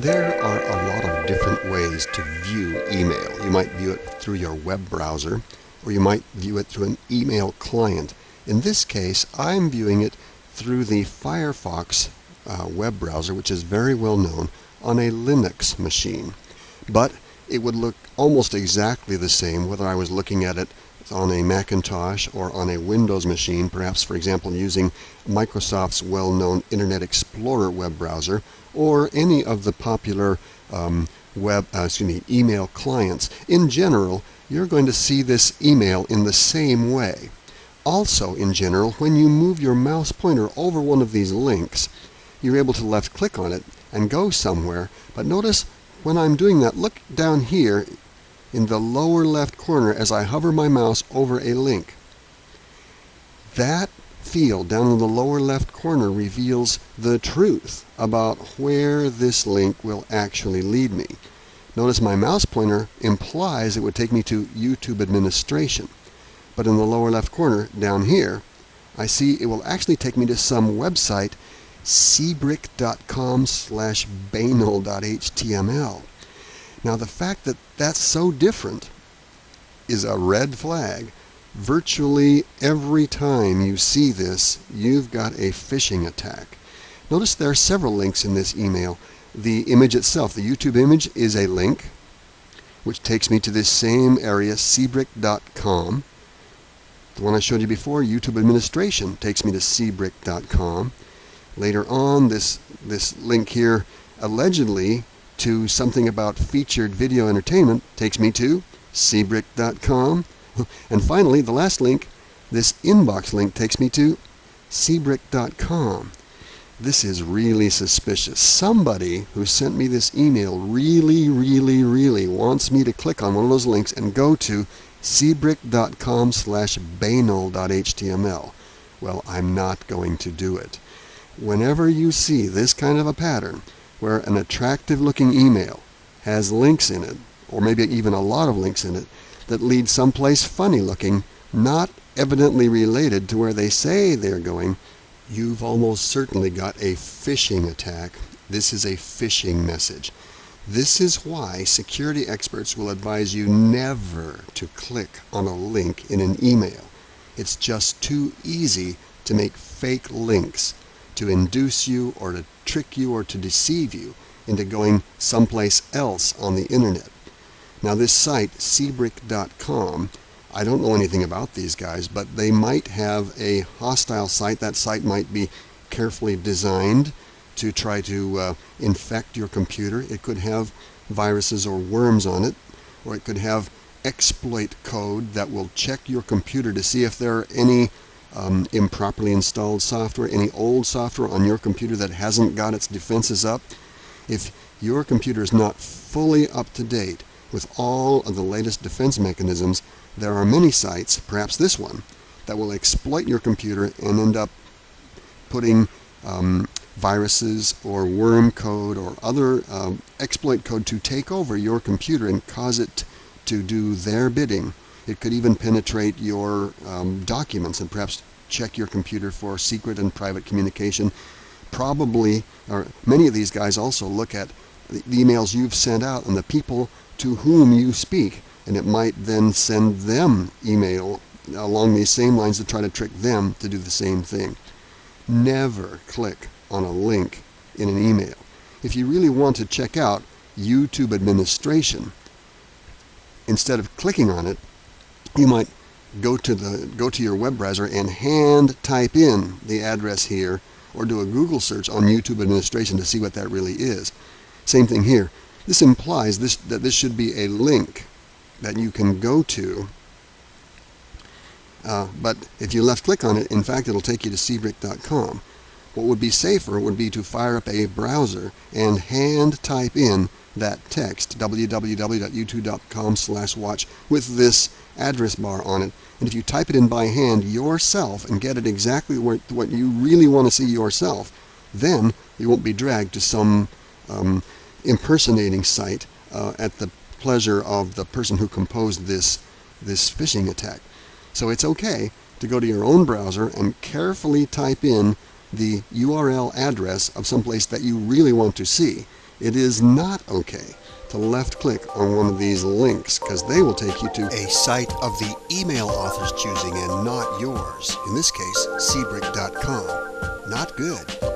There are a lot of different ways to view email. You might view it through your web browser, or you might view it through an email client. In this case, I'm viewing it through the Firefox web browser, which is very well known on a Linux machine. But it would look almost exactly the same whether I was looking at it on a Macintosh or on a Windows machine, perhaps, for example, using Microsoft's well-known Internet Explorer web browser, or any of the popular email clients. In general, you're going to see this email in the same way. Also, in general, when you move your mouse pointer over one of these links, you're able to left-click on it and go somewhere. But notice when I'm doing that, look down here in the lower left corner as I hover my mouse over a link. That field down in the lower left corner reveals the truth about where this link will actually lead me. Notice my mouse pointer implies it would take me to YouTube administration. But in the lower left corner down here, I see it will actually take me to some website, cbrick.com/banal.html. Now the fact that that's so different is a red flag. Virtually every time you see this, you've got a phishing attack. Notice there are several links in this email. The image itself, the YouTube image, is a link which takes me to this same area, cbrick.com. The one I showed you before, YouTube administration, takes me to cbrick.com. Later on, this link here, allegedly to something about featured video entertainment, takes me to cbrick.com. And finally, the last link, this inbox link, takes me to cbrick.com. This is really suspicious. Somebody who sent me this email really wants me to click on one of those links and go to cbrick.com/banal.html. Well, I'm not going to do it. Whenever you see this kind of a pattern, where an attractive looking email has links in it, or maybe even a lot of links in it, that lead someplace funny looking, not evidently related to where they say they're going, you've almost certainly got a phishing attack. This is a phishing message. This is why security experts will advise you never to click on a link in an email. It's just too easy to make fake links to induce you or to trick you or to deceive you into going someplace else on the internet. Now this site, cbrick.com, I don't know anything about these guys, but they might have a hostile site. That site might be carefully designed to try to infect your computer. It could have viruses or worms on it, or it could have exploit code that will check your computer to see if there are any improperly installed software, any old software on your computer that hasn't got its defenses up. If your computer is not fully up to date with all of the latest defense mechanisms, there are many sites, perhaps this one, that will exploit your computer and end up putting viruses or worm code or other exploit code to take over your computer and cause it to do their bidding. It could even penetrate your documents and perhaps check your computer for secret and private communication. Probably, or many of these guys also look at the emails you've sent out and the people to whom you speak, and it might then send them email along these same lines to try to trick them to do the same thing. Never click on a link in an email. If you really want to check out YouTube administration, instead of clicking on it, you might go to your web browser and hand type in the address here, or do a Google search on YouTube administration to see what that really is. Same thing here. This implies that this should be a link that you can go to, but if you left click on it, in fact, it'll take you to cbrick.com. What would be safer would be to fire up a browser and hand type in that text, www.youtube.com/watch, with this address bar on it. And if you type it in by hand yourself and get it exactly what you really want to see yourself, then you won't be dragged to some impersonating site at the pleasure of the person who composed this phishing attack. So it's okay to go to your own browser and carefully type in the URL address of someplace that you really want to see. It is not okay to left-click on one of these links because they will take you to a site of the email author's choosing and not yours. In this case, Seabrick.com. Not good.